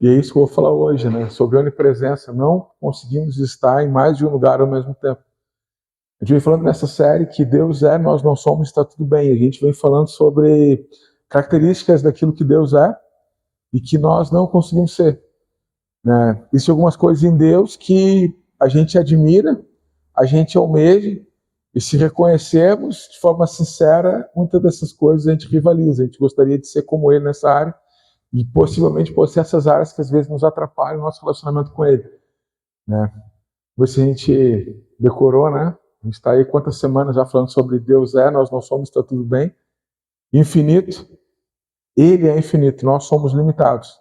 E é isso que eu vou falar hoje, né? Sobre onipresença. Não conseguimos estar em mais de um lugar ao mesmo tempo. A gente vem falando nessa série que Deus é, nós não somos, está tudo bem. A gente vem falando sobre características daquilo que Deus é e que nós não conseguimos ser. Né? Existem algumas coisas em Deus que a gente admira, a gente almeja, e se reconhecemos de forma sincera, muitas dessas coisas a gente rivaliza. A gente gostaria de ser como Ele nessa área e possivelmente por ser essas áreas que às vezes nos atrapalham o nosso relacionamento com Ele. Né? Se a gente decorou, né? A gente está aí quantas semanas já falando sobre Deus é, nós não somos, está tudo bem. Infinito, Ele é infinito, nós somos limitados.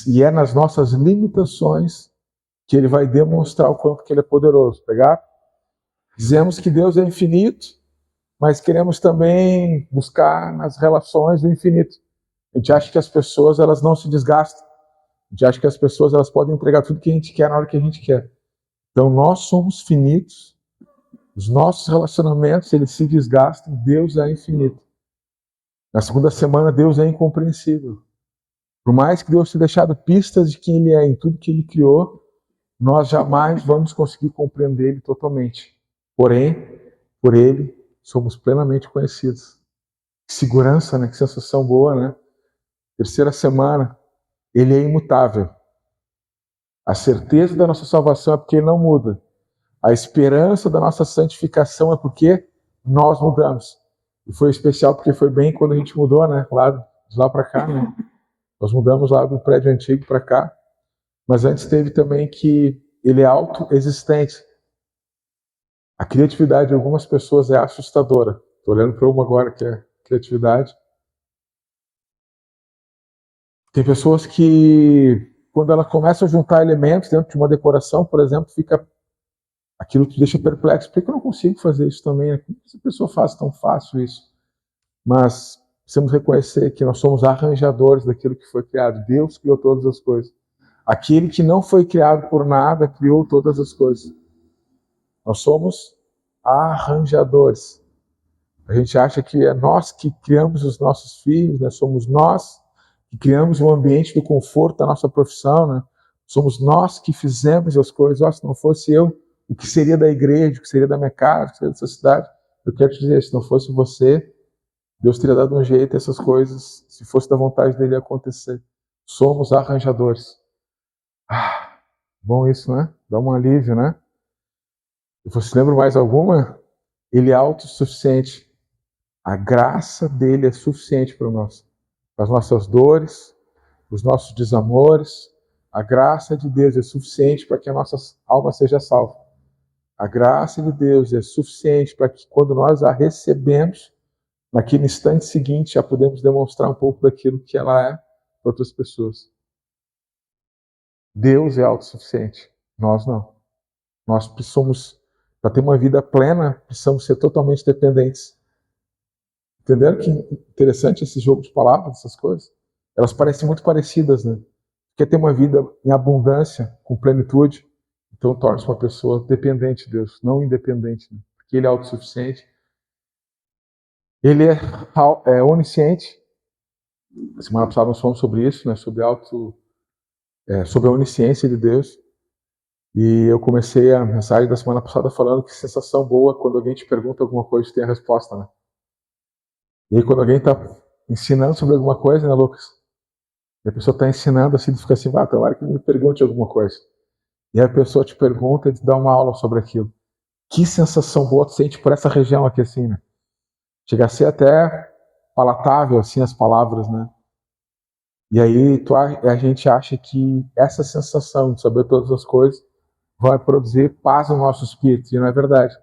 E é nas nossas limitações que Ele vai demonstrar o quanto que Ele é poderoso. Pegar? Dizemos que Deus é infinito, mas queremos também buscar nas relações do infinito. A gente acha que as pessoas elas não se desgastam. A gente acha que as pessoas elas podem entregar tudo que a gente quer na hora que a gente quer. Então nós somos finitos, os nossos relacionamentos eles se desgastam, Deus é infinito. Na segunda semana Deus é incompreensível. Por mais que Deus tenha deixado pistas de quem Ele é em tudo que Ele criou, nós jamais vamos conseguir compreender Ele totalmente. Porém, por Ele somos plenamente conhecidos. Que segurança, né? Que sensação boa, né? Terceira semana, Ele é imutável. A certeza da nossa salvação é porque Ele não muda. A esperança da nossa santificação é porque nós mudamos. E foi especial porque foi bem quando a gente mudou, né? De lá para cá, né? Nós mudamos lá do prédio antigo para cá. Mas antes teve também que Ele é autoexistente. A criatividade de algumas pessoas é assustadora. Estou olhando para uma agora que é criatividade. Tem pessoas que, quando ela começa a juntar elementos dentro de uma decoração, por exemplo, fica aquilo te deixa perplexo. Por que eu não consigo fazer isso também? Como essa pessoa faz tão fácil isso? Mas precisamos reconhecer que nós somos arranjadores daquilo que foi criado. Deus criou todas as coisas. Aquele que não foi criado por nada criou todas as coisas. Nós somos arranjadores. A gente acha que é nós que criamos os nossos filhos, né? Somos nós que criamos o ambiente do conforto da nossa profissão, né? Somos nós que fizemos as coisas. Oh, se não fosse eu, o que seria da igreja, o que seria da minha casa, o que seria dessa cidade? Eu quero te dizer, se não fosse você, Deus teria dado um jeito essas coisas, se fosse da vontade dele acontecer. Somos arranjadores. Bom isso, né? Dá um alívio, né? E você lembra mais alguma? Ele é autossuficiente. A graça dele é suficiente para nós. Para as nossas dores, os nossos desamores. A graça de Deus é suficiente para que a nossa alma seja salva. A graça de Deus é suficiente para que quando nós a recebemos, naquele instante seguinte já podemos demonstrar um pouco daquilo que ela é para outras pessoas. Deus é autossuficiente. Nós não. Nós precisamos, para ter uma vida plena, precisamos ser totalmente dependentes. Entenderam que interessante esse jogo de palavras, essas coisas? Elas parecem muito parecidas, né? Quer ter uma vida em abundância, com plenitude, então torna-se uma pessoa dependente de Deus, não independente, né? Porque Ele é autossuficiente. Ele é onisciente. Na semana passada nós falamos sobre isso, né? Sobre a onisciência de Deus. E eu comecei a mensagem da semana passada falando que sensação boa quando alguém te pergunta alguma coisa e tem a resposta, né? E aí quando alguém está ensinando sobre alguma coisa, né, Lucas? E a pessoa está ensinando assim, fica assim, tomara que me pergunte alguma coisa. E aí a pessoa te pergunta e te dá uma aula sobre aquilo. Que sensação boa tu sente por essa região aqui assim, né? Chega a ser até palatável assim as palavras, né? E aí a gente acha que essa sensação de saber todas as coisas vai produzir paz no nosso espírito, e não é verdade.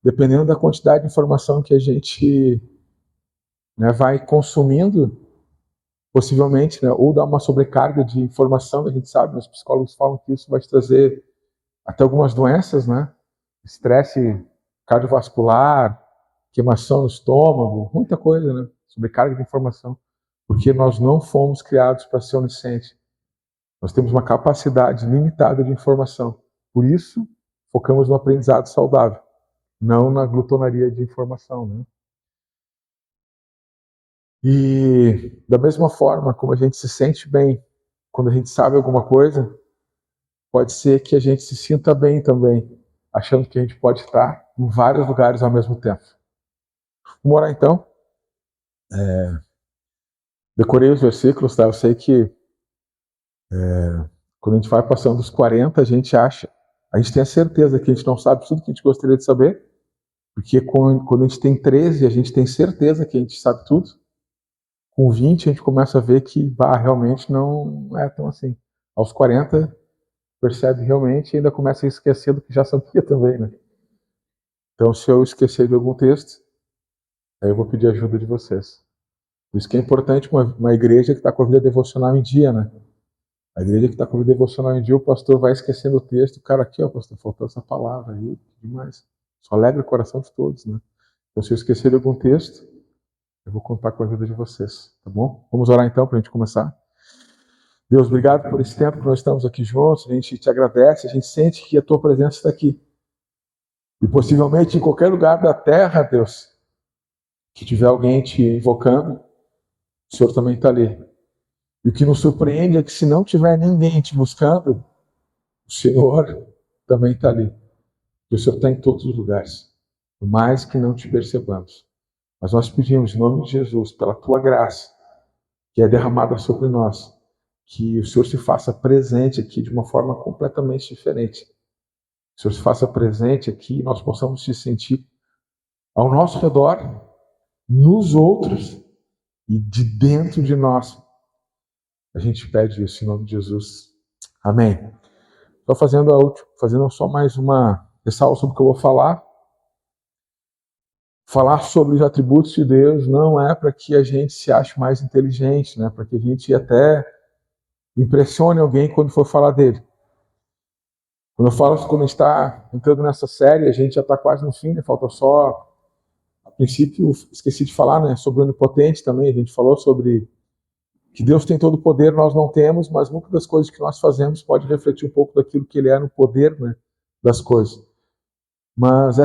Dependendo da quantidade de informação que a gente, né, vai consumindo, possivelmente, né, ou dá uma sobrecarga de informação, a gente sabe, os psicólogos falam que isso vai te trazer até algumas doenças, né? Estresse cardiovascular, queimação no estômago, muita coisa, né? Sobrecarga de informação. Porque nós não fomos criados para ser oniscientes. Nós temos uma capacidade limitada de informação. Por isso, focamos no aprendizado saudável, não na glutonaria de informação, né? E da mesma forma como a gente se sente bem quando a gente sabe alguma coisa, pode ser que a gente se sinta bem também, achando que a gente pode estar em vários lugares ao mesmo tempo. Vamos orar então? Decorei os versículos, tá? Eu sei que quando a gente vai passando dos 40, a gente tem a certeza que a gente não sabe tudo que a gente gostaria de saber, porque quando a gente tem 13, a gente tem certeza que a gente sabe tudo. Com 20, a gente começa a ver que realmente não é tão assim. Aos 40, percebe realmente e ainda começa a esquecer do que já sabia também, né? Então, se eu esquecer de algum texto, aí eu vou pedir ajuda de vocês. Por isso que é importante uma igreja que está com a vida devocional em dia, né? A igreja que está com a vida devocional em dia, o pastor vai esquecendo o texto, o cara aqui, ó, pastor, faltou essa palavra aí, demais. Isso alegra o coração de todos, né? Então, se eu esquecer de algum texto, eu vou contar com a ajuda de vocês, tá bom? Vamos orar então para a gente começar? Deus, obrigado por esse tempo que nós estamos aqui juntos, a gente te agradece, a gente sente que a tua presença está aqui. E possivelmente em qualquer lugar da terra, Deus, que tiver alguém te invocando, o Senhor também está ali. E o que nos surpreende é que se não tiver ninguém te buscando, o Senhor também está ali. E o Senhor está em todos os lugares, por mais que não te percebamos. Mas nós pedimos, em nome de Jesus, pela tua graça, que é derramada sobre nós, que o Senhor se faça presente aqui de uma forma completamente diferente. O Senhor se faça presente aqui e nós possamos se sentir ao nosso redor, nos outros e de dentro de nós. A gente pede isso em nome de Jesus. Amém. Estou fazendo só mais uma ressalva sobre o que eu vou falar. Falar sobre os atributos de Deus não é para que a gente se ache mais inteligente, né? Para que a gente até impressione alguém quando for falar dele. Quando a gente está entrando nessa série, a gente já está quase no fim, né? Falta só, a princípio, esqueci de falar, né? Sobre o onipotente também, a gente falou sobre que Deus tem todo o poder, nós não temos, mas muitas das coisas que nós fazemos pode refletir um pouco daquilo que ele é no poder, né? Das coisas. Mas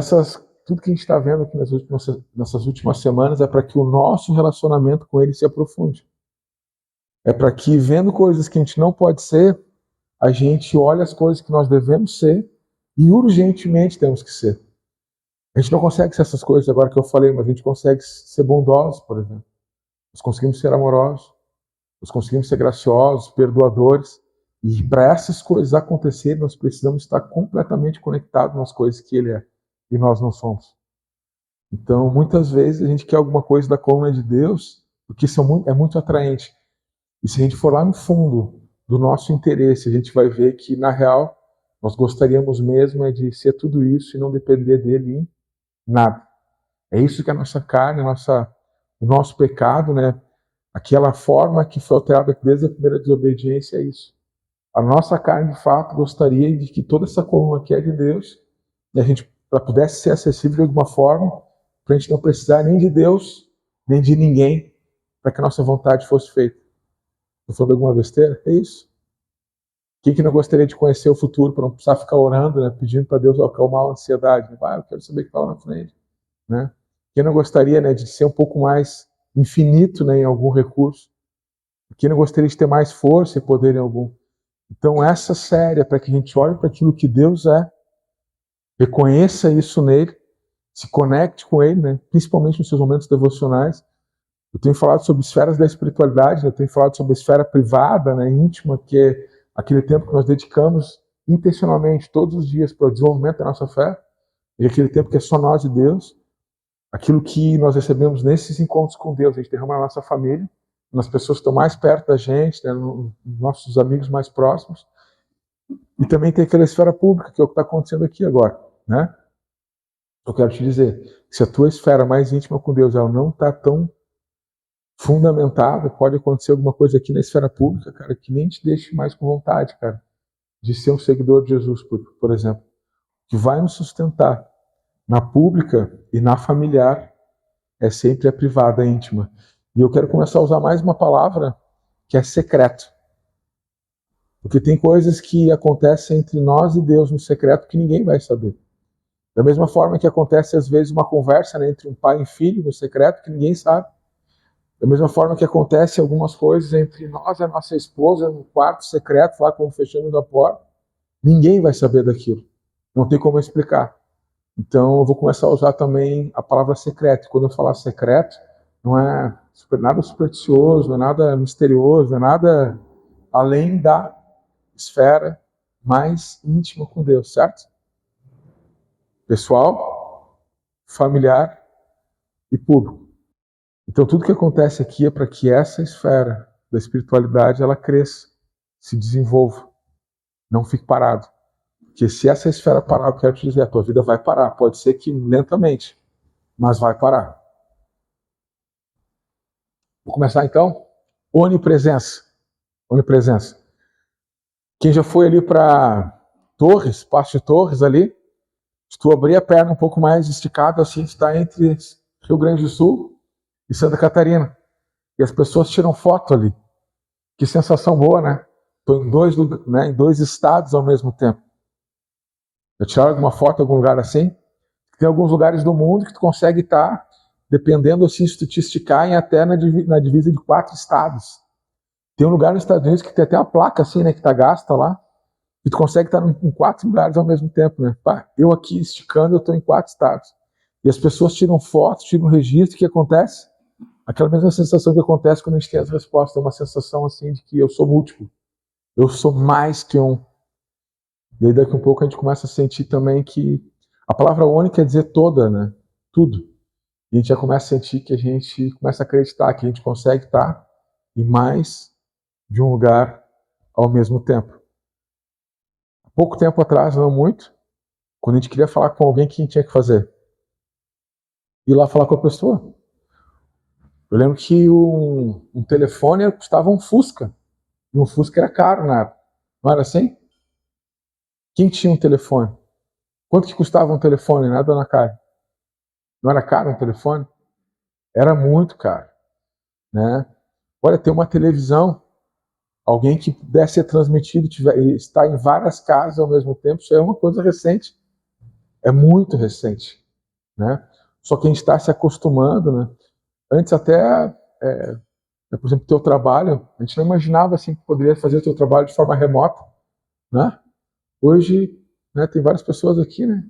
tudo que a gente está vendo aqui nessas últimas semanas é para que o nosso relacionamento com ele se aprofunde. É para que, vendo coisas que a gente não pode ser, a gente olhe as coisas que nós devemos ser e urgentemente temos que ser. A gente não consegue ser essas coisas agora que eu falei, mas a gente consegue ser bondosos, por exemplo. Nós conseguimos ser amorosos, nós conseguimos ser graciosos, perdoadores. E para essas coisas acontecerem, nós precisamos estar completamente conectados nas coisas que ele é e nós não somos. Então, muitas vezes a gente quer alguma coisa da coluna de Deus, porque isso é muito atraente. E se a gente for lá no fundo do nosso interesse, a gente vai ver que, na real, nós gostaríamos mesmo de ser tudo isso e não depender dele em nada. É isso que a nossa carne, o nosso pecado, né? Aquela forma que foi alterada desde a primeira desobediência é isso. A nossa carne, de fato, gostaria de que toda essa coluna aqui é de Deus, e a gente pudesse ser acessível de alguma forma, para a gente não precisar nem de Deus, nem de ninguém, para que a nossa vontade fosse feita. Estou falando alguma besteira? É isso. Quem que não gostaria de conhecer o futuro para não precisar ficar orando, né, pedindo para Deus acalmar a ansiedade? Eu quero saber o que está lá na frente. Né? Quem não gostaria, né, de ser um pouco mais infinito, né, em algum recurso? Quem não gostaria de ter mais força e poder em algum? Então essa série é para que a gente olhe para aquilo que Deus é, reconheça isso nele, se conecte com ele, né, principalmente nos seus momentos devocionais. Eu tenho falado sobre esferas da espiritualidade, eu tenho falado sobre a esfera privada, né, íntima, que é aquele tempo que nós dedicamos intencionalmente todos os dias para o desenvolvimento da nossa fé, e aquele tempo que é só nós e Deus, aquilo que nós recebemos nesses encontros com Deus, a gente derrama na nossa família, nas pessoas que estão mais perto da gente, né, nos nossos amigos mais próximos, e também tem aquela esfera pública, que é o que está acontecendo aqui agora, né? Eu quero te dizer, se a tua esfera mais íntima com Deus ela não está tão fundamentada, pode acontecer alguma coisa aqui na esfera pública, cara, que nem te deixe mais com vontade, cara, de ser um seguidor de Jesus, por exemplo, que vai nos sustentar na pública e na familiar é sempre a privada, a íntima. E eu quero começar a usar mais uma palavra que é secreto. Porque tem coisas que acontecem entre nós e Deus no secreto que ninguém vai saber. Da mesma forma que acontece às vezes uma conversa, né, entre um pai e filho no secreto que ninguém sabe. Da mesma forma que acontece algumas coisas entre nós e a nossa esposa, no quarto secreto, lá quando fechamos a porta, ninguém vai saber daquilo. Não tem como explicar. Então eu vou começar a usar também a palavra secreto. Quando eu falar secreto, não é nada supersticioso, não é nada misterioso, não é nada além da esfera mais íntima com Deus, certo? Pessoal, familiar e público. Então tudo que acontece aqui é para que essa esfera da espiritualidade ela cresça, se desenvolva, não fique parado. Porque se essa esfera parar, eu quero te dizer, a tua vida vai parar. Pode ser que lentamente, mas vai parar. Vou começar então? Onipresença. Onipresença. Quem já foi ali para Torres, Passo de Torres ali, se tu abrir a perna um pouco mais esticada, assim, está entre Rio Grande do Sul e Santa Catarina. E as pessoas tiram foto ali. Que sensação boa, né? Estou em dois estados ao mesmo tempo. Já tiraram alguma foto em algum lugar assim? Tem alguns lugares do mundo que tu consegue estar, dependendo assim, se tu te esticar, em até na divisa de 4 estados. Tem um lugar nos Estados Unidos que tem até uma placa assim, né, que tá gasta lá, e tu consegue estar em 4 lugares ao mesmo tempo, né? Pá, eu aqui esticando, eu estou em 4 estados. E as pessoas tiram fotos, tiram registro, o que acontece? Aquela mesma sensação que acontece quando a gente tem as respostas, é uma sensação assim de que eu sou múltiplo, eu sou mais que um. E aí daqui a um pouco a gente começa a sentir também que a palavra oni quer dizer toda, né? Tudo. E a gente já começa a sentir que a gente começa a acreditar que a gente consegue estar em mais de um lugar ao mesmo tempo. Há pouco tempo atrás, não muito, quando a gente queria falar com alguém, o que a gente tinha que fazer? Ir lá falar com a pessoa. Eu lembro que um telefone custava um Fusca. E um Fusca era caro na época. Não era assim? Quem tinha um telefone? Quanto que custava um telefone, né, dona Karen? Não era caro um telefone? Era muito caro, né? Olha, ter uma televisão, alguém que pudesse ser transmitido, estar em várias casas ao mesmo tempo, isso é uma coisa recente. É muito recente, né? Só que a gente está se acostumando, né? Antes até, por exemplo, o teu trabalho, a gente não imaginava assim que poderia fazer o teu trabalho de forma remota, né? Hoje, né, tem várias pessoas aqui, né?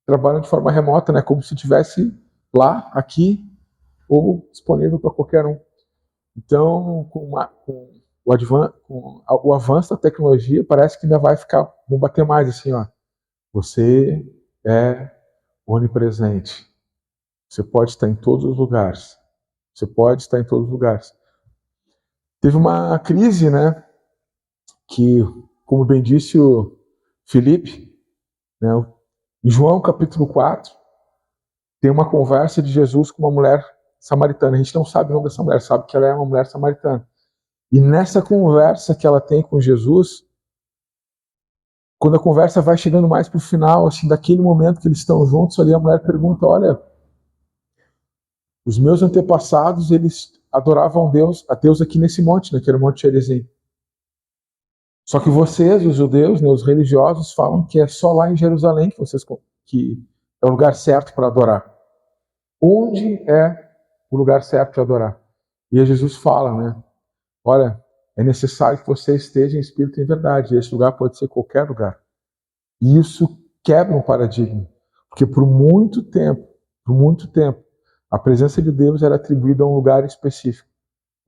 Trabalham de forma remota, né? Como se estivesse lá, aqui, ou disponível para qualquer um. Então, com o avanço da tecnologia, parece que ainda vão bater mais assim, ó. Você é onipresente. Você pode estar em todos os lugares. Você pode estar em todos os lugares. Teve uma crise, né? Que, como bem disse o Felipe, né, em João capítulo 4, tem uma conversa de Jesus com uma mulher samaritana. A gente não sabe o nome dessa mulher, sabe que ela é uma mulher samaritana. E nessa conversa que ela tem com Jesus, quando a conversa vai chegando mais para o final, assim, daquele momento que eles estão juntos, ali a mulher pergunta, olha, os meus antepassados, eles adoravam a Deus aqui nesse monte, naquele monte Gerizim. Só que vocês, os judeus, né, os religiosos, falam que é só lá em Jerusalém que é o lugar certo para adorar. Onde é o lugar certo de adorar? E aí Jesus fala, né? Olha, é necessário que você esteja em espírito e em verdade. E esse lugar pode ser qualquer lugar. E isso quebra um paradigma. Porque por muito tempo, a presença de Deus era atribuída a um lugar específico.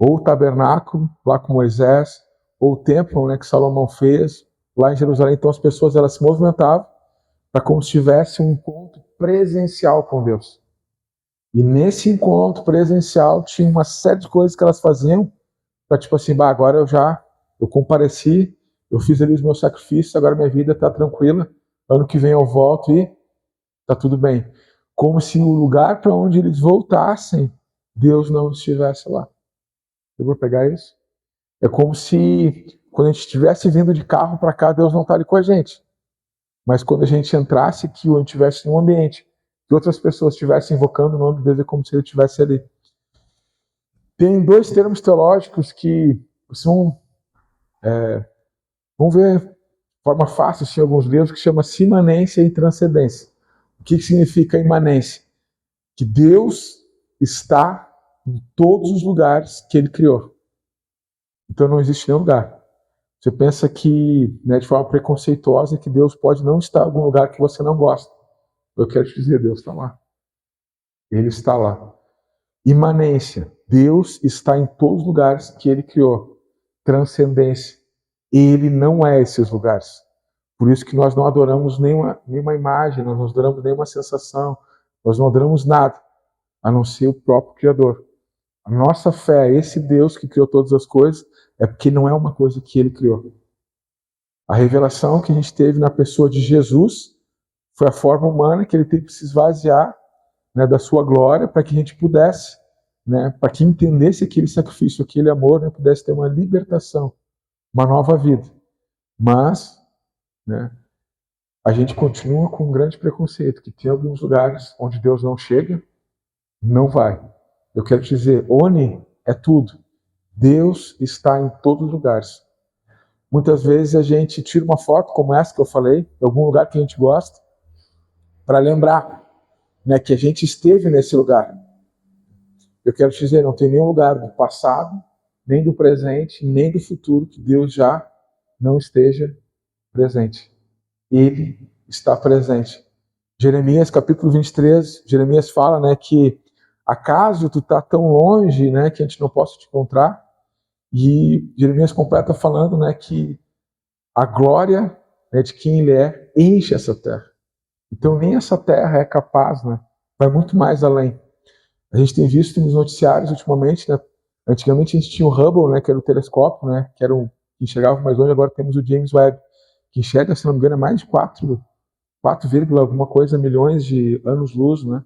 Ou o tabernáculo, lá com Moisés, ou o templo, né, que Salomão fez, lá em Jerusalém. Então as pessoas elas se movimentavam para como se tivesse um encontro presencial com Deus. E nesse encontro presencial tinha uma série de coisas que elas faziam para tipo assim, agora eu compareci, eu fiz ali os meus sacrifícios, agora minha vida está tranquila, ano que vem eu volto e está tudo bem. Como se o lugar para onde eles voltassem, Deus não estivesse lá. Eu vou pegar isso? É como se quando a gente estivesse vindo de carro para cá, Deus não está ali com a gente. Mas quando a gente entrasse aqui ou a gente estivesse em um ambiente que outras pessoas estivessem invocando o nome de Deus, é como se ele estivesse ali. Tem 2 termos teológicos que são, vamos ver de forma fácil assim, alguns livros, que chama imanência e transcendência. O que significa imanência? Que Deus está em todos os lugares que ele criou. Então não existe nenhum lugar. Você pensa que, né, de forma preconceituosa, que Deus pode não estar em algum lugar que você não gosta. Eu quero te dizer, Deus está lá. Ele está lá. Imanência. Deus está em todos os lugares que ele criou. Transcendência. Ele não é esses lugares. Por isso que nós não adoramos nenhuma imagem, nós não adoramos nenhuma sensação, nós não adoramos nada, a não ser o próprio Criador. A nossa fé a esse Deus que criou todas as coisas é porque não é uma coisa que ele criou. A revelação que a gente teve na pessoa de Jesus foi a forma humana que ele teve que se esvaziar, né, da sua glória para que a gente pudesse, né, para que entendesse aquele sacrifício, aquele amor, né, pudesse ter uma libertação, uma nova vida. Mas, né, a gente continua com um grande preconceito, que tem alguns lugares onde Deus não chega, não vai. Eu quero te dizer, Oni é tudo. Deus está em todos os lugares. Muitas vezes a gente tira uma foto como essa que eu falei, em algum lugar que a gente gosta, para lembrar, né, que a gente esteve nesse lugar. Eu quero te dizer, não tem nenhum lugar do passado, nem do presente, nem do futuro que Deus já não esteja presente. Ele está presente. Jeremias capítulo 23, Jeremias fala, né, que acaso tu está tão longe, né, que a gente não possa te encontrar? E Jeremias completa falando, né, que a glória, né, de quem ele é enche essa terra. Então nem essa terra é capaz, né, vai muito mais além. A gente tem visto nos noticiários ultimamente, né, antigamente a gente tinha o Hubble, né, que era o telescópio, né, que que enxergava mais longe, agora temos o James Webb, que enxerga, se não me engano, é mais de 4, alguma coisa milhões de anos-luz, né?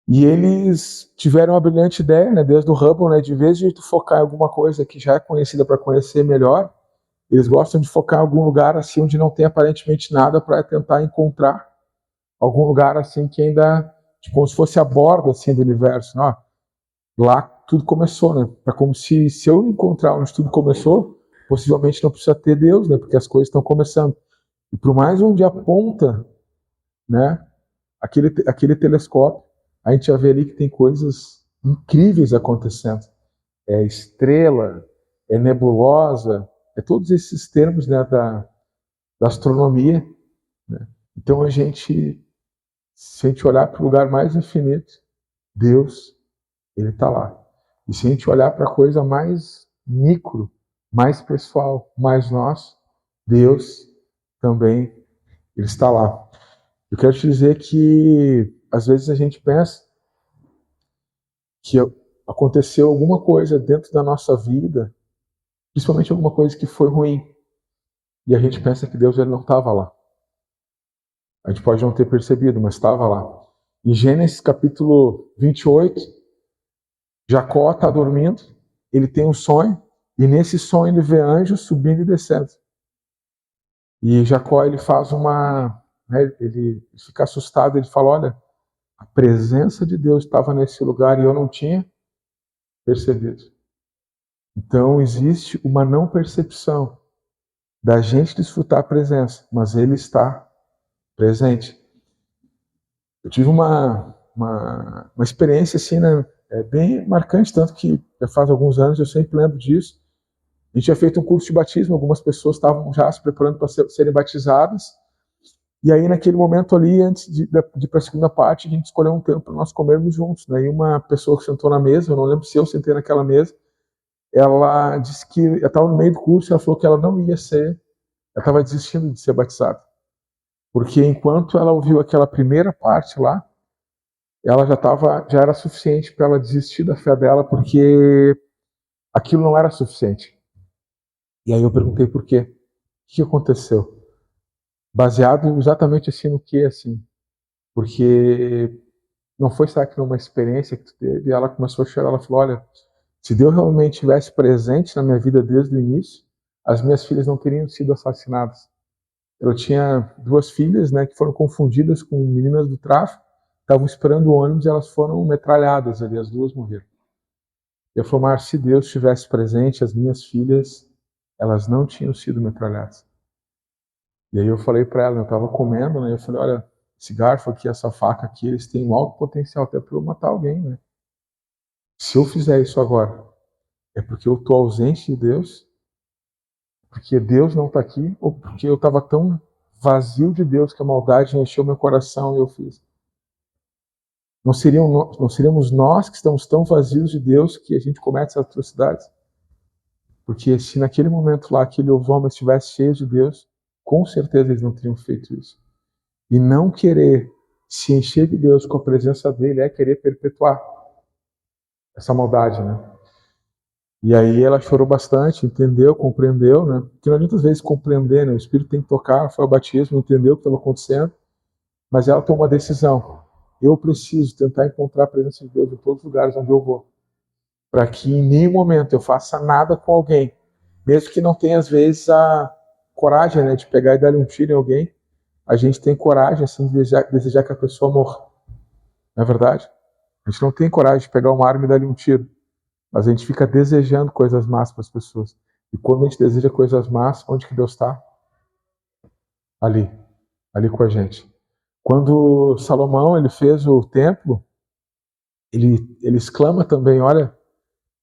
E eles tiveram uma brilhante ideia, né, desde o Hubble, né, de vez de tu focar em alguma coisa que já é conhecida para conhecer melhor, eles gostam de focar em algum lugar assim onde não tem aparentemente nada para tentar encontrar algum lugar assim que ainda, tipo, como se fosse a borda assim do universo, né? Lá tudo começou, né? É como se eu encontrar onde tudo começou, possivelmente não precisa ter Deus, né? Porque as coisas estão começando. E por mais onde aponta, né, aquele telescópio, a gente já vê ali que tem coisas incríveis acontecendo. É estrela, é nebulosa, é todos esses termos, né, da astronomia. Né? Então se a gente olhar para o lugar mais infinito, Deus, ele está lá. E se a gente olhar para a coisa mais micro, mais pessoal, mais nosso, Deus também, ele está lá. Eu quero te dizer que às vezes a gente pensa que aconteceu alguma coisa dentro da nossa vida, principalmente alguma coisa que foi ruim, e a gente pensa que Deus ele não estava lá. A gente pode não ter percebido, mas estava lá. Em Gênesis capítulo 28, Jacó está dormindo, ele tem um sonho, e nesse sonho ele vê anjos subindo e descendo. E Jacó ele faz né, ele fica assustado, ele fala, olha, a presença de Deus estava nesse lugar e eu não tinha percebido. Então existe uma não percepção da gente desfrutar a presença, mas ele está presente. Eu tive uma experiência assim, né, bem marcante, tanto que já faz alguns anos eu sempre lembro disso. A gente tinha feito um curso de batismo, algumas pessoas estavam já se preparando para serem batizadas, e aí naquele momento ali, antes de ir para a segunda parte, a gente escolheu um tempo para nós comermos juntos. Né? E uma pessoa que sentou na mesa, eu não lembro se eu sentei naquela mesa, ela disse que ela estava no meio do curso e ela falou que ela não ia ser, ela estava desistindo de ser batizada. Porque enquanto ela ouviu aquela primeira parte lá, ela já era suficiente para ela desistir da fé dela, porque aquilo não era suficiente. E aí eu perguntei por quê. O que aconteceu? Baseado exatamente assim no que, assim. Porque não foi, será que numa experiência que tu teve, e ela começou a chorar, ela falou, olha, se Deus realmente estivesse presente na minha vida desde o início, as minhas filhas não teriam sido assassinadas. Eu tinha 2 filhas, né, que foram confundidas com meninas do tráfico, estavam esperando o ônibus e elas foram metralhadas ali, as 2 morreram. Eu falei, mas se Deus estivesse presente, as minhas filhas, elas não tinham sido metralhadas. E aí eu falei para ela, eu estava comendo, né, eu falei, olha, esse garfo aqui, essa faca aqui, eles têm um alto potencial até para eu matar alguém, né? Se eu fizer isso agora, é porque eu estou ausente de Deus, porque Deus não está aqui, ou porque eu estava tão vazio de Deus que a maldade encheu meu coração e eu fiz. Não seríamos nós que estamos tão vazios de Deus que a gente comete essas atrocidades? Porque se naquele momento lá aquele homem estivesse cheio de Deus, com certeza eles não teriam feito isso. E não querer se encher de Deus com a presença dele é querer perpetuar essa maldade, né? E aí ela chorou bastante, entendeu, compreendeu, né? Porque não adianta às vezes compreender, né? O Espírito tem que tocar, foi o batismo, entendeu o que estava acontecendo, mas ela tomou uma decisão. Eu preciso tentar encontrar a presença de Deus em todos os lugares onde eu vou, para que em nenhum momento eu faça nada com alguém, mesmo que não tenha às vezes a coragem, né, de pegar e dar um tiro em alguém. A gente tem coragem assim de desejar que a pessoa morra, não é verdade? A gente não tem coragem de pegar uma arma e dar-lhe um tiro, mas a gente fica desejando coisas más para as pessoas. E quando a gente deseja coisas más, onde que Deus está? Ali com a gente. Quando Salomão ele fez o templo, ele exclama também, olha,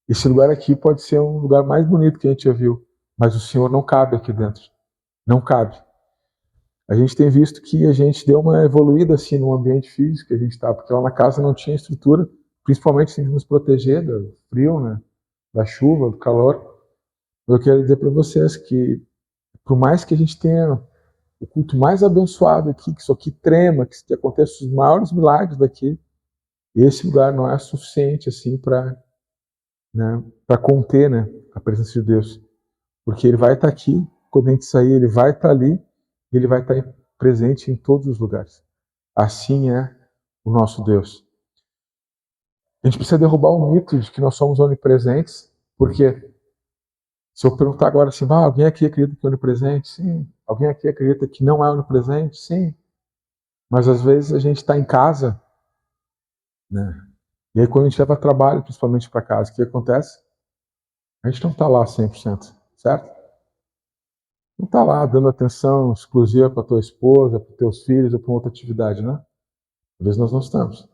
esse lugar aqui pode ser um lugar mais bonito que a gente já viu, mas o Senhor não cabe aqui dentro. Não cabe. A gente tem visto que a gente deu uma evoluída assim no ambiente físico que a gente está, porque lá na casa não tinha estrutura, principalmente assim, de nos proteger do frio, né, da chuva, do calor. Eu quero dizer para vocês que, por mais que a gente tenha o culto mais abençoado aqui, que isso aqui trema, que aconteça os maiores milagres daqui, esse lugar não é suficiente assim para, né, para conter, né, a presença de Deus, porque Ele vai estar aqui, quando a gente sair, Ele vai estar ali, e Ele vai estar presente em todos os lugares. Assim é o nosso Deus. A gente precisa derrubar o mito de que nós somos onipresentes, porque se eu perguntar agora assim, alguém aqui acredita que é onipresente? Sim. Alguém aqui acredita que não é onipresente? Sim. Mas às vezes a gente está em casa, né? E aí quando a gente leva trabalho, principalmente para casa, o que acontece? A gente não está lá 100%, certo? Não está lá dando atenção exclusiva para tua esposa, para teus filhos ou para outra atividade, né? Às vezes nós não estamos.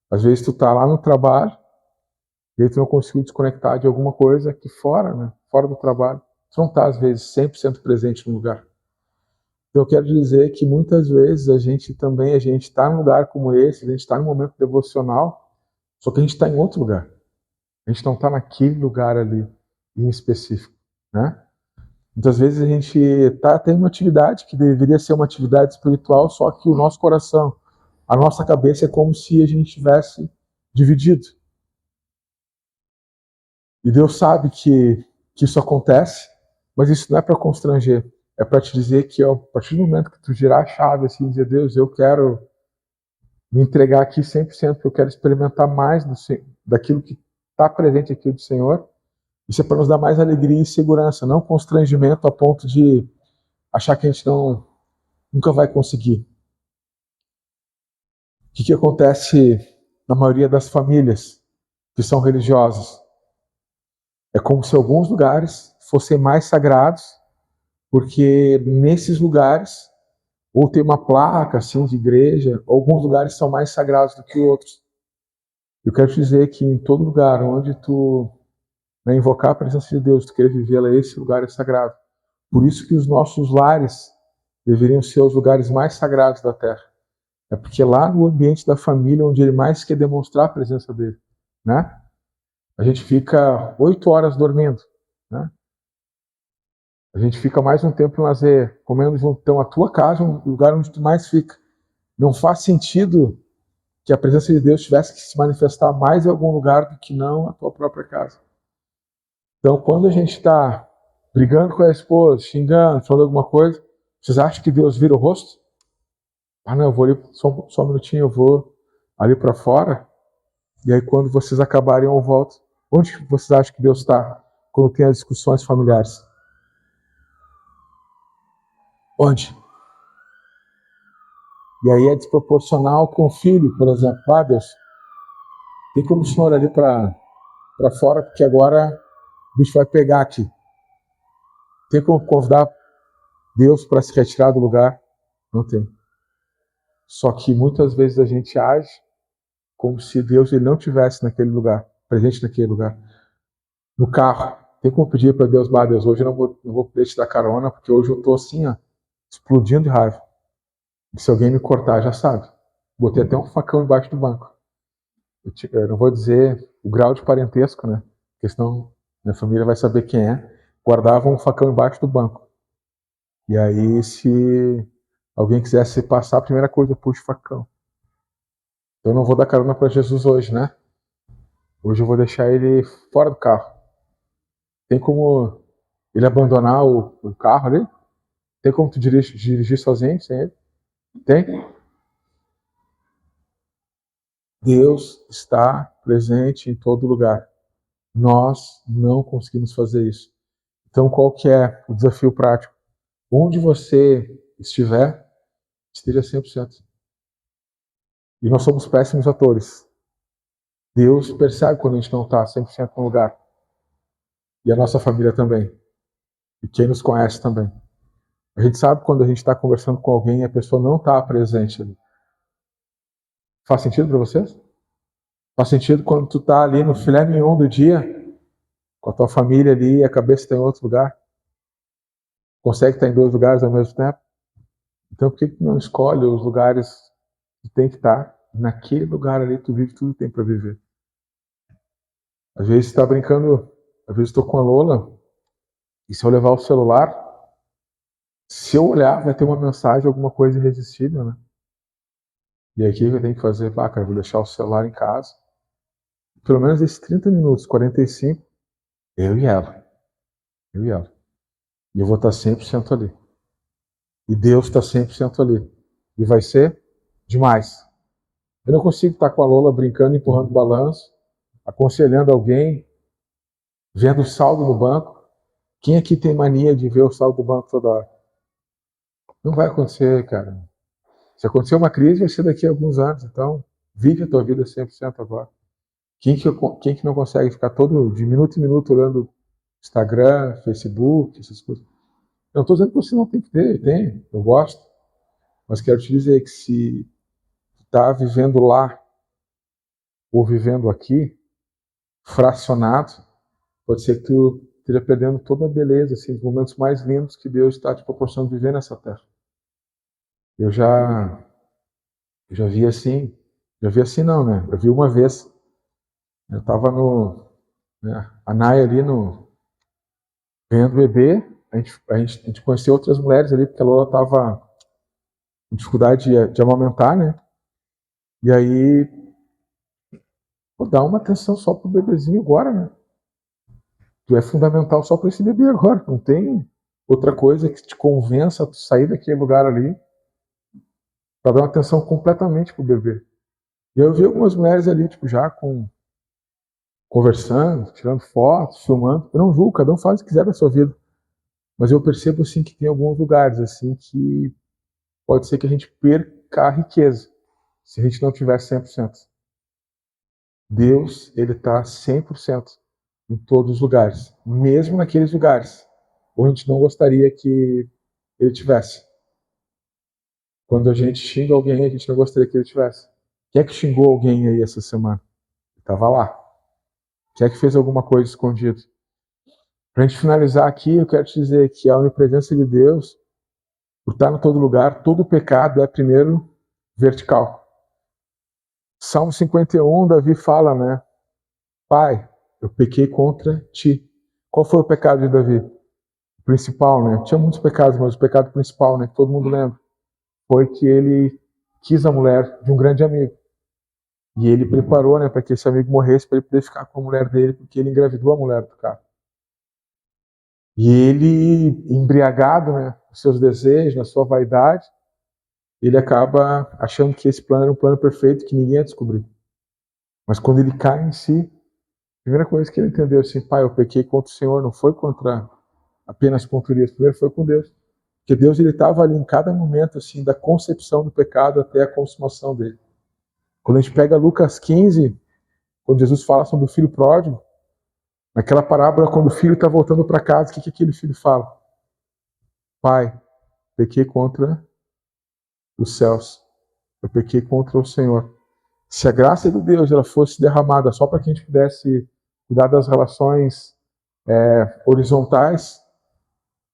Às vezes tu está lá no trabalho e aí tu não conseguiu desconectar de alguma coisa aqui fora, né? Fora do trabalho. Tu não está, às vezes, 100% presente no lugar. Então eu quero dizer que muitas vezes a gente está num lugar como esse, a gente está num momento devocional, só que a gente está em outro lugar. A gente não está naquele lugar ali em específico, né? Muitas vezes a gente tem uma atividade que deveria ser uma atividade espiritual, só que o nosso coração, a nossa cabeça é como se a gente tivesse dividido. E Deus sabe que isso acontece, mas isso não é para constranger. É para te dizer que a partir do momento que tu girar a chave assim, dizer, Deus, eu quero me entregar aqui 100%, porque eu quero experimentar mais daquilo que está presente aqui do Senhor. Isso é para nos dar mais alegria e segurança, não constrangimento a ponto de achar que a gente nunca vai conseguir. O que acontece na maioria das famílias que são religiosas? É como se alguns lugares fossem mais sagrados, porque nesses lugares, ou tem uma placa assim de igreja, alguns lugares são mais sagrados do que outros. Eu quero te dizer que em todo lugar onde tu invocar a presença de Deus, tu querer vivê-la, esse lugar é sagrado. Por isso que os nossos lares deveriam ser os lugares mais sagrados da terra. É porque lá no ambiente da família, onde ele mais quer demonstrar a presença dele, né? A gente fica 8 horas dormindo, né? A gente fica mais um tempo em lazer, comendo junto. Então, a tua casa é um lugar onde tu mais fica. Não faz sentido que a presença de Deus tivesse que se manifestar mais em algum lugar do que não a tua própria casa. Então, quando a gente está brigando com a esposa, xingando, falando alguma coisa, vocês acham que Deus vira o rosto? Não, eu vou ali, só um minutinho, eu vou ali para fora, e aí quando vocês acabarem eu volto. Onde vocês acham que Deus está quando tem as discussões familiares? Onde? E aí é desproporcional com o filho, por exemplo. Deus, tem como o senhor ali para fora, porque agora o bicho vai pegar aqui. Tem como convidar Deus para se retirar do lugar? Não tem. Só que muitas vezes a gente age como se Deus ele não estivesse naquele lugar, presente naquele lugar. No carro, tem como pedir para Deus, Deus, hoje eu não vou poder te dar carona, porque hoje eu estou assim, ó, explodindo de raiva. E se alguém me cortar, já sabe. Botei até um facão embaixo do banco. Eu não vou dizer o grau de parentesco, né? Porque senão minha família vai saber quem é. Guardava um facão embaixo do banco. E aí, se alguém quisesse passar, a primeira coisa, puxa o facão. Eu não vou dar carona para Jesus hoje, né? Hoje eu vou deixar ele fora do carro. Tem como ele abandonar o carro ali? Tem como tu dirigir sozinho, sem ele? Tem? Deus está presente em todo lugar. Nós não conseguimos fazer isso. Então, qual que é o desafio prático? Onde você estiver, esteja 100%. E nós somos péssimos atores. Deus percebe quando a gente não está 100% no lugar. E a nossa família também. E quem nos conhece também. A gente sabe quando a gente está conversando com alguém e a pessoa não está presente ali. Faz sentido para vocês? Faz sentido quando tu está ali no filé mignon do dia, com a tua família ali e a cabeça está em outro lugar? Consegue estar em dois lugares ao mesmo tempo? Então por que tu não escolhe os lugares que tu tem que estar? Naquele lugar ali tu vive tudo que tem para viver. Às vezes você está brincando, às vezes estou com a Lola, e se eu levar o celular, se eu olhar vai ter uma mensagem, alguma coisa irresistível, né? E aí o que eu tenho que fazer? Cara, eu vou deixar o celular em casa. Pelo menos esses 30 minutos, 45, eu e ela. Eu e ela. E eu vou estar 100% ali. E Deus está 100% ali. E vai ser demais. Eu não consigo estar com a Lola brincando, empurrando balanço, aconselhando alguém, vendo o saldo no banco. Quem aqui tem mania de ver o saldo do banco toda hora? Não vai acontecer, cara. Se acontecer uma crise, vai ser daqui a alguns anos. Então, vive a tua vida 100% agora. Quem que não consegue ficar todo de minuto em minuto olhando Instagram, Facebook, essas coisas? Eu não estou dizendo que você não tem que ter, tem, eu gosto. Mas quero te dizer que se tu está vivendo lá ou vivendo aqui, fracionado, pode ser que tu esteja perdendo toda a beleza, assim, os momentos mais lindos que Deus está te proporcionando viver nessa terra. Eu já vi assim não, né? Eu vi uma vez, eu estava a Naya ali ganhando bebê, a gente conheceu outras mulheres ali, porque a Lola estava com dificuldade de amamentar, né? E aí, vou dar uma atenção só pro bebezinho agora, né? Tu é fundamental só para esse bebê agora, não tem outra coisa que te convença a tu sair daquele lugar ali para dar uma atenção completamente pro bebê. E eu vi algumas mulheres ali, tipo, já conversando, tirando fotos, filmando. Eu não julgo, cada um faz o que quiser da sua vida. Mas eu percebo, assim, que tem alguns lugares, assim, que pode ser que a gente perca a riqueza se a gente não tiver 100%. Deus, ele está 100% em todos os lugares, mesmo naqueles lugares onde a gente não gostaria que ele tivesse. Quando a gente xinga alguém, a gente não gostaria que ele tivesse. Quem é que xingou alguém aí essa semana? Ele estava lá. Quem é que fez alguma coisa escondida? Para a gente finalizar aqui, eu quero te dizer que a onipresença de Deus, por estar em todo lugar, todo pecado é primeiro vertical. Salmo 51, Davi fala, né? Pai, eu pequei contra ti. Qual foi o pecado de Davi? O principal, né? Tinha muitos pecados, mas o pecado principal, né? Que todo mundo lembra, foi que ele quis a mulher de um grande amigo. E ele preparou, né, para que esse amigo morresse para ele poder ficar com a mulher dele, porque ele engravidou a mulher do cara. E ele, embriagado, né, nos seus desejos, na sua vaidade, ele acaba achando que esse plano era um plano perfeito que ninguém ia descobrir. Mas quando ele cai em si, a primeira coisa que ele entendeu assim, pai, eu pequei contra o Senhor, não foi apenas contra Urias, primeiro foi com Deus. Porque Deus ele estava ali em cada momento assim da concepção do pecado até a consumação dele. Quando a gente pega Lucas 15, quando Jesus fala sobre o filho pródigo, naquela parábola, quando o filho está voltando para casa, o que aquele filho fala? Pai, pequei contra os céus eu pequei contra o Senhor. Se a graça de Deus ela fosse derramada só para que a gente pudesse cuidar das relações horizontais,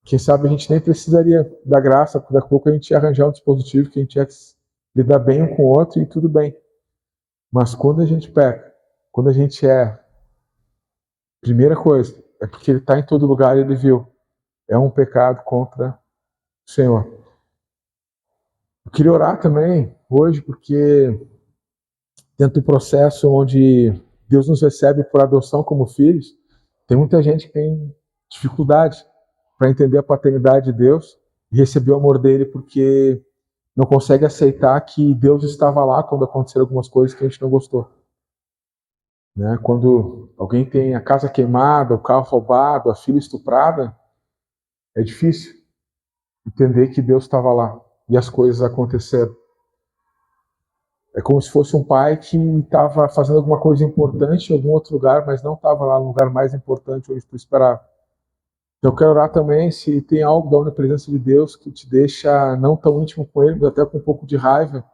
quem sabe a gente nem precisaria da graça, daqui a pouco a gente ia arranjar um dispositivo que a gente ia lidar bem um com o outro e tudo bem. Mas quando a gente peca, quando a gente primeira coisa, é porque ele está em todo lugar e ele viu. É um pecado contra o Senhor. Eu queria orar também hoje, porque dentro do processo onde Deus nos recebe por adoção como filhos, tem muita gente que tem dificuldade para entender a paternidade de Deus e receber o amor dele, porque não consegue aceitar que Deus estava lá quando aconteceram algumas coisas que a gente não gostou. Né? Quando alguém tem a casa queimada, o carro roubado, a filha estuprada, é difícil entender que Deus estava lá e as coisas aconteceram. É como se fosse um pai que estava fazendo alguma coisa importante em algum outro lugar, mas não estava lá no lugar mais importante onde tu esperava. Então eu quero orar também se tem algo da onipresença de Deus que te deixa não tão íntimo com Ele, mas até com um pouco de raiva.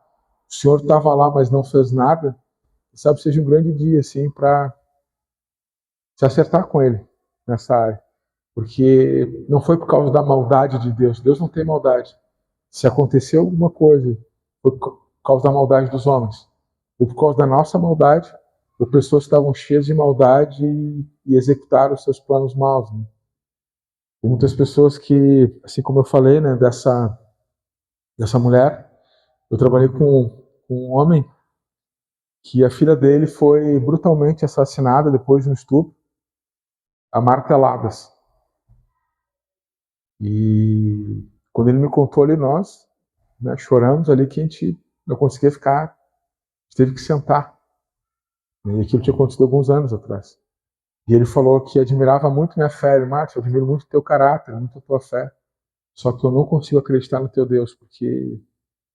O Senhor estava lá, mas não fez nada. Sabe, seja um grande dia assim para se acertar com Ele nessa área. Porque não foi por causa da maldade de Deus. Deus não tem maldade. Se aconteceu alguma coisa, foi por causa da maldade dos homens. Ou por causa da nossa maldade, ou pessoas que estavam cheias de maldade e executaram os seus planos maus. Né? Tem muitas pessoas que, assim como eu falei, né, dessa mulher, eu trabalhei com um homem que a filha dele foi brutalmente assassinada depois de um estupro, a marteladas. E quando ele me contou ali, nós choramos ali que a gente não conseguia ficar, a gente teve que sentar. E aquilo tinha acontecido alguns anos atrás. E ele falou que admirava muito minha fé. Ele, Marcos, eu admiro muito o teu caráter, muito a tua fé. Só que eu não consigo acreditar no teu Deus, porque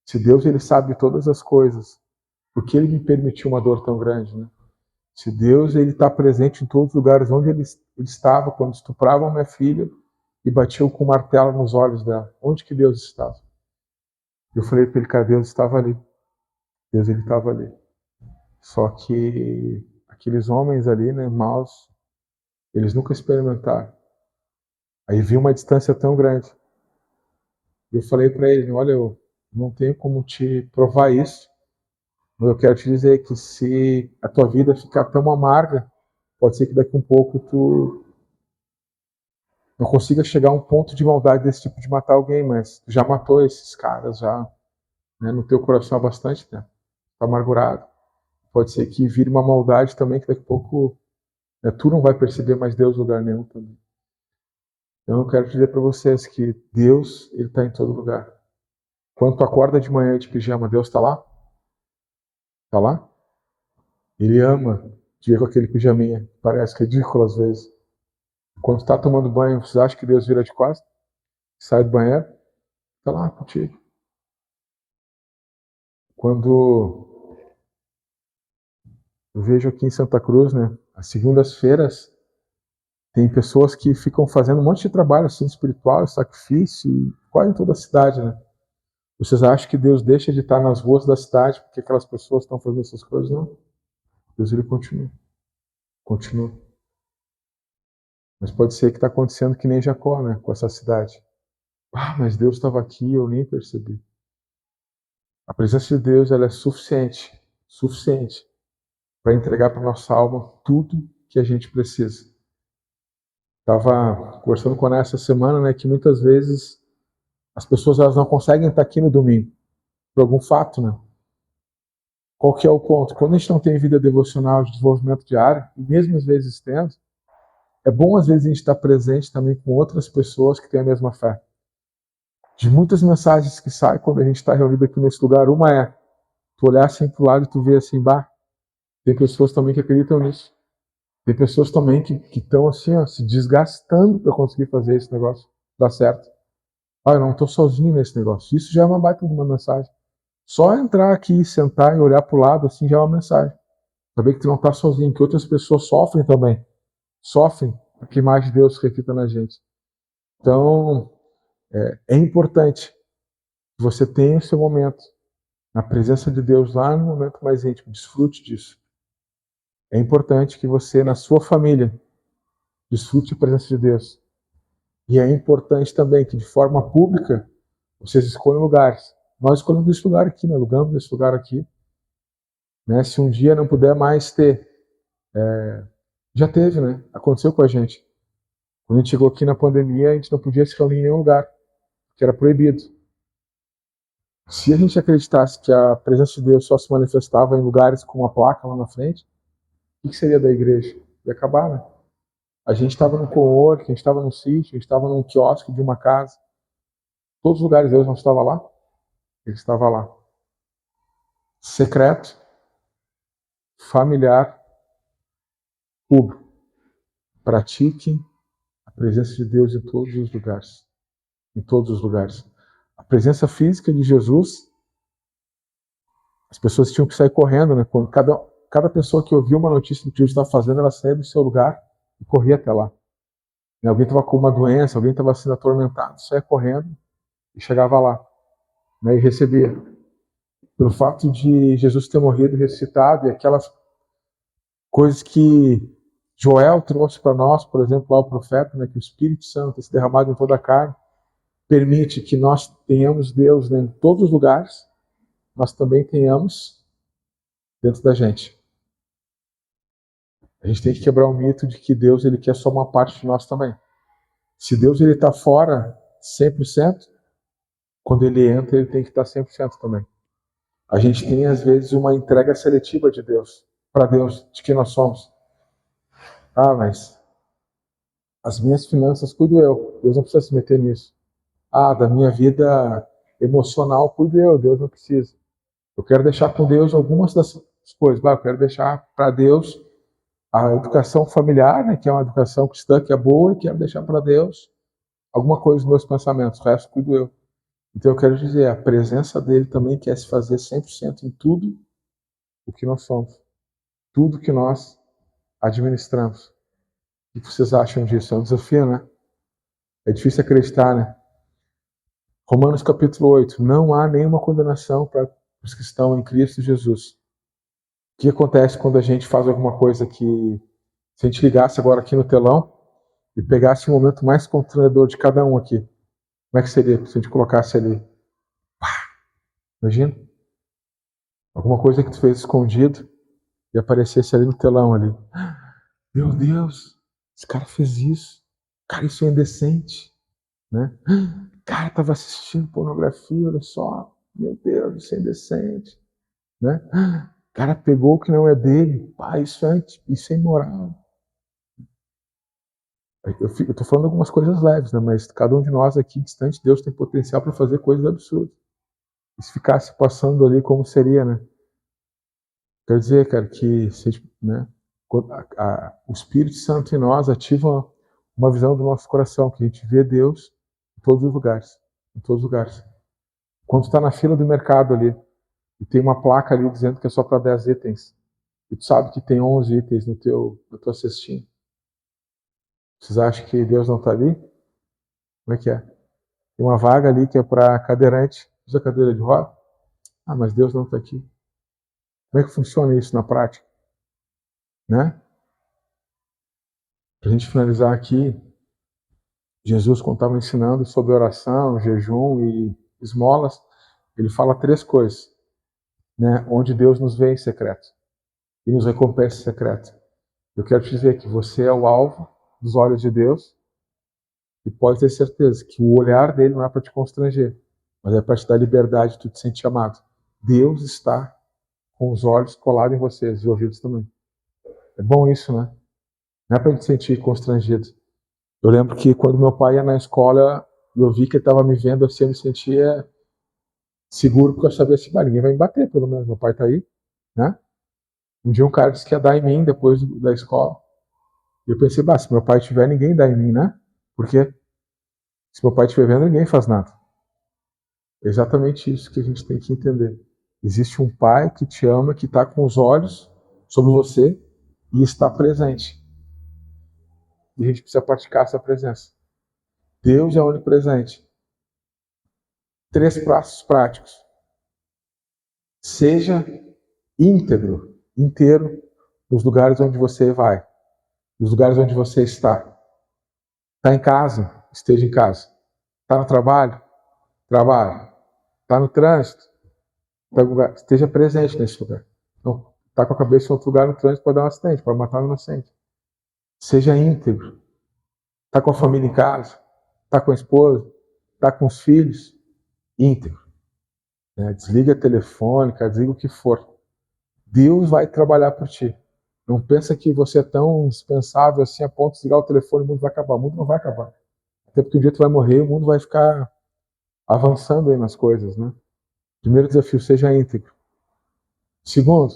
se Deus ele sabe de todas as coisas, por que ele me permitiu uma dor tão grande, né? Se Deus ele está presente em todos os lugares onde ele estava quando estupravam minha filha e batiam com um martelo nos olhos dela, onde que Deus estava? Eu falei para ele, cara, Deus estava ali. Deus ele estava ali. Só que aqueles homens ali, né, maus, eles nunca experimentaram. Aí vi uma distância tão grande. Eu falei para ele, olha, eu não tenho como te provar isso, mas eu quero te dizer que se a tua vida ficar tão amarga, pode ser que daqui a um pouco tu não consiga chegar a um ponto de maldade desse tipo de matar alguém, mas tu já matou esses caras já, né, no teu coração há bastante tempo. Tá amargurado. Pode ser que vire uma maldade também, que daqui a pouco tu não vai perceber mais Deus em lugar nenhum também. Então eu quero dizer para vocês que Deus ele está em todo lugar. Quando tu acorda de manhã de pijama, Deus está lá? Está lá? Ele ama te ver com aquele pijaminha. Parece ridículo às vezes. Quando tu está tomando banho, você acha que Deus vira de costas? Sai do banheiro? Está lá contigo. Quando eu vejo aqui em Santa Cruz, né, as segundas-feiras, tem pessoas que ficam fazendo um monte de trabalho assim, espiritual, sacrifício, quase em toda a cidade, né? Vocês acham que Deus deixa de estar nas ruas da cidade porque aquelas pessoas estão fazendo essas coisas? Não. Deus ele continua. Continua. Mas pode ser que está acontecendo que nem Jacó, né? Com essa cidade. Ah, mas Deus estava aqui e eu nem percebi. A presença de Deus ela é suficiente. Suficiente para entregar para nossa alma tudo que a gente precisa. Estava conversando com ela essa semana, né? Que muitas vezes as pessoas elas não conseguem estar aqui no domingo. Por algum fato, né? Qual que é o ponto? Quando a gente não tem vida devocional de desenvolvimento diário, e mesmo às vezes tendo, é bom às vezes a gente estar presente também com outras pessoas que têm a mesma fé. De muitas mensagens que saem quando a gente está reunido aqui nesse lugar, uma é, tu olhar assim pro lado e tu ver assim, bah, tem pessoas também que acreditam nisso. Tem pessoas também que estão assim, ó, se desgastando para conseguir fazer esse negócio dar certo. Ah, eu não estou sozinho nesse negócio. Isso já é uma baita de uma mensagem. Só entrar aqui, sentar e olhar para o lado, assim, já é uma mensagem. Saber que tu não está sozinho, que outras pessoas sofrem também. Sofrem para que a imagem de Deus reflita na gente. Então, é importante que você tenha o seu momento na presença de Deus lá no momento mais íntimo. Desfrute disso. É importante que você, na sua família, desfrute a presença de Deus. E é importante também que, de forma pública, vocês escolham lugares. Nós escolhemos esse lugar aqui, né? Alugamos esse lugar aqui. Né? Se um dia não puder mais ter, já teve, né? Aconteceu com a gente. Quando a gente chegou aqui na pandemia, a gente não podia se reunir em nenhum lugar, que era proibido. Se a gente acreditasse que a presença de Deus só se manifestava em lugares com uma placa lá na frente, o que seria da igreja? Ia acabar, né? A gente estava no coworking, a gente estava num sítio, a gente estava num quiosque de uma casa. Todos os lugares Deus não estava lá? Ele estava lá. Secreto, familiar, público. Pratiquem a presença de Deus em todos os lugares. Em todos os lugares. A presença física de Jesus, as pessoas tinham que sair correndo, né? Quando cada pessoa que ouvia uma notícia do que Jesus estava fazendo, ela saía do seu lugar e corria até lá. Alguém estava com uma doença, alguém estava sendo atormentado, saía correndo e chegava lá, né? E recebia. Pelo fato de Jesus ter morrido e ressuscitado, e aquelas coisas que Joel trouxe para nós, por exemplo, lá o profeta, né, que o Espírito Santo tem se derramado em toda a carne, permite que nós tenhamos Deus, né, em todos os lugares, nós também tenhamos dentro da gente. A gente tem que quebrar o mito de que Deus ele quer só uma parte de nós também. Se Deus ele está fora 100%, quando ele entra, ele tem que estar 100% também. A gente tem, às vezes, uma entrega seletiva de Deus, para Deus, de quem nós somos. Ah, mas as minhas finanças cuido eu, Deus não precisa se meter nisso. Ah, da minha vida emocional cuido eu, Deus não precisa. Eu quero deixar com Deus algumas das coisas. Eu quero deixar para Deus a educação familiar, né, que é uma educação cristã que é boa, e quero deixar para Deus alguma coisa dos meus pensamentos. O resto cuido eu. Então eu quero dizer, a presença dele também quer se fazer 100% em tudo o que nós somos. Tudo que nós administramos. O que vocês acham disso? É um desafio, né? É difícil acreditar, né? Romanos capítulo 8. Não há nenhuma condenação para os que estão em Cristo Jesus. O que acontece quando a gente faz alguma coisa que... Se a gente ligasse agora aqui no telão e pegasse o momento mais constrangedor de cada um aqui, como é que seria se a gente colocasse ali? Imagina? Alguma coisa que tu fez escondido e aparecesse ali no telão ali. Meu Deus, esse cara fez isso. Cara, isso é indecente. Né? Cara, tava assistindo pornografia, olha só. Meu Deus, isso é indecente. Né? Cara, pegou o que não é dele. Pá, isso é imoral. Eu tô falando algumas coisas leves, né? Mas cada um de nós aqui, distante de Deus, tem potencial para fazer coisas absurdas. E se ficasse passando ali, como seria, né? Quer dizer, cara, que né, o Espírito Santo em nós ativa uma visão do nosso coração, que a gente vê Deus em todos os lugares. Em todos os lugares. Quando tu está na fila do mercado ali, e tem uma placa ali dizendo que é só para 10 itens, e tu sabe que tem 11 itens na tua cestinha, vocês acham que Deus não está ali? Como é que é? Tem uma vaga ali que é para cadeirante, usa cadeira de roda? Ah, mas Deus não está aqui. Como é que funciona isso na prática? Né? Para a gente finalizar aqui, Jesus, quando estava ensinando sobre oração, jejum e esmolas, ele fala 3 coisas, né? Onde Deus nos vê em secreto e nos recompensa em secreto. Eu quero te dizer que você é o alvo dos olhos de Deus e pode ter certeza que o olhar dele não é para te constranger, mas é para te dar liberdade de tu te sentir amado. Deus está com os olhos colados em você, os ouvidos também. É bom isso, né? Não é para gente se sentir constrangido. Eu lembro que quando meu pai ia na escola, eu vi que ele estava me vendo assim, eu me sentia seguro, porque eu sabia assim, ninguém vai me bater, pelo menos, meu pai está aí, né? Um dia um cara disse que ia dar em mim depois da escola. E eu pensei, se meu pai estiver, ninguém dá em mim, né? Porque se meu pai estiver vendo, ninguém faz nada. É exatamente isso que a gente tem que entender. Existe um pai que te ama, que está com os olhos sobre você e está presente. E a gente precisa praticar essa presença. Deus é onipresente. 3 passos práticos. Seja íntegro, inteiro, nos lugares onde você vai, nos lugares onde você está. Está em casa? Esteja em casa. Está no trabalho? Trabalhe. Está no trânsito? Esteja presente nesse lugar. Não está com a cabeça em outro lugar no trânsito, pode dar um acidente, pode matar um inocente. Seja íntegro. Está com a família em casa? Está com a esposa? Está com os filhos? Íntegro. Desliga a telefônica, desliga o que for. Deus vai trabalhar por ti. Não pensa que você é tão indispensável assim a ponto de desligar o telefone e o mundo vai acabar. O mundo não vai acabar. Até porque um dia tu vai morrer e o mundo vai ficar avançando aí nas coisas, né? Primeiro desafio, seja íntegro. Segundo,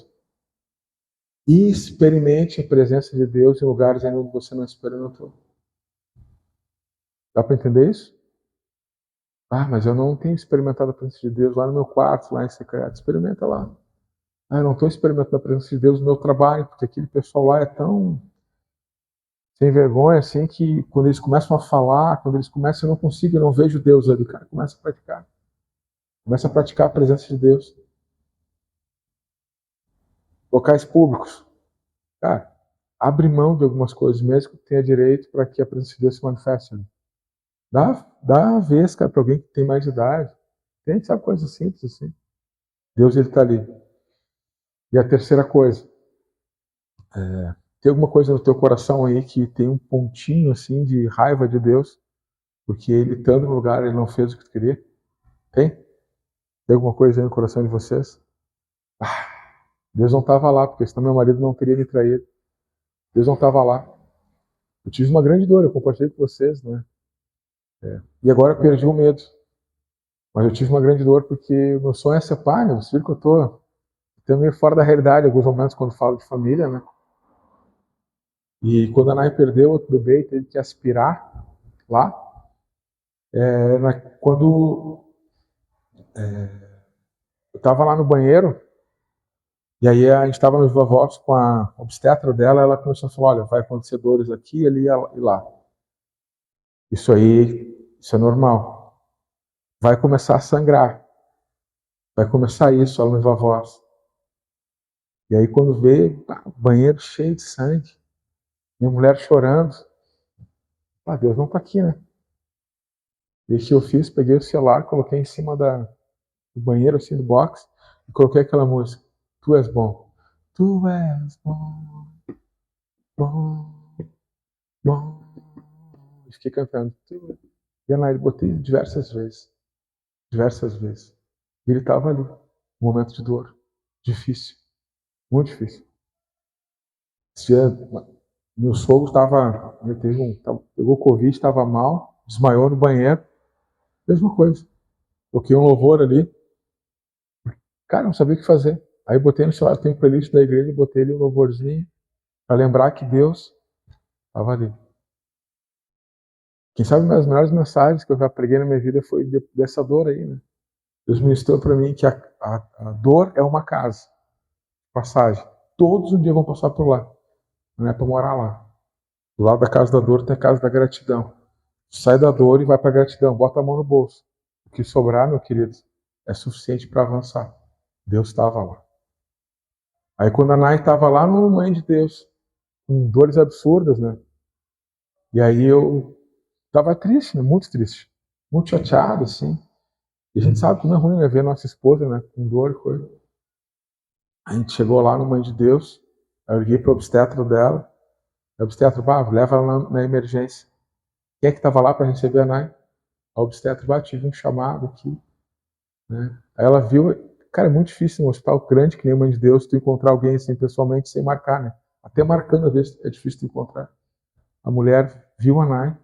experimente a presença de Deus em lugares onde você não experimentou. Dá para entender isso? Ah, mas eu não tenho experimentado a presença de Deus lá no meu quarto, lá em secreto. Experimenta lá. Ah, eu não estou experimentando a presença de Deus no meu trabalho, porque aquele pessoal lá é tão sem vergonha, assim, que quando eles começam a falar, quando eles começam, eu não consigo, eu não vejo Deus ali. Cara, começa a praticar. Começa a praticar a presença de Deus. Locais públicos. Cara, abre mão de algumas coisas, mesmo que tenha direito, para que a presença de Deus se manifeste. Né? Dá a vez, cara, para alguém que tem mais idade. Tem, sabe, coisas simples assim. Deus, ele está ali. E a terceira coisa, tem alguma coisa no teu coração aí que tem um pontinho assim de raiva de Deus, porque ele estando no lugar, ele não fez o que tu queria? Tem? Tem alguma coisa aí no coração de vocês? Ah, Deus não estava lá, porque senão meu marido não teria me traído. Deus não estava lá. Eu tive uma grande dor, eu compartilhei com vocês, né? E agora eu perdi o medo. Mas eu tive uma grande dor porque o meu sonho é ser pai, né? Vocês viram que eu tô meio fora da realidade em alguns momentos quando falo de família, né? E quando a Nai perdeu outro bebê e teve que aspirar lá, quando eu estava lá no banheiro, e aí a gente estava no Viva Voz com a obstetra dela, ela começou a falar, olha, vai acontecer dores aqui, ali e lá. Isso é normal. Vai começar a sangrar. Vai começar isso, ela no Viva Voz. E aí quando veio, banheiro cheio de sangue, minha mulher chorando. Deus não está aqui, né? E o que eu fiz? Peguei o celular, coloquei em cima do banheiro, assim, do box, e coloquei aquela música. Tu és bom. Tu és bom, bom, bom. E fiquei cantando. E aí botei diversas vezes. Diversas vezes. E ele estava ali. Um momento de dor. Difícil. Muito difícil. Esse dia, meu sogro estava. Pegou Covid, estava mal, desmaiou no banheiro. Mesma coisa. Coloquei um louvor ali. Cara, não sabia o que fazer. Aí botei no celular, tem um playlist da igreja, botei ali um louvorzinho para lembrar que Deus estava ali. Quem sabe uma das melhores mensagens que eu já preguei na minha vida foi dessa dor aí, né? Deus ministrou para mim que a dor é uma casa, passagem. Todos um dia vão passar por lá. Não é para morar lá. Do lado da casa da dor tem a casa da gratidão. Sai da dor e vai para a gratidão. Bota a mão no bolso. O que sobrar, meu querido, é suficiente para avançar. Deus estava lá. Aí quando a Nai estava lá no Mãe de Deus, com dores absurdas, né? E aí eu estava triste, né? Muito triste. Muito chateado, assim. E a gente sabe como é ruim, né? Ver nossa esposa, né? Com dor e coisa. A gente chegou lá no Mãe de Deus, eu liguei para o obstetra dela. A obstetra, leva ela na emergência. Quem é que estava lá para receber a Nai? A obstetra, tive um chamado aqui. Né? Aí ela viu, cara, é muito difícil num hospital grande que nem o Mãe de Deus tu encontrar alguém assim pessoalmente sem marcar, né? Até marcando às vezes é difícil de encontrar. A mulher viu a Nai,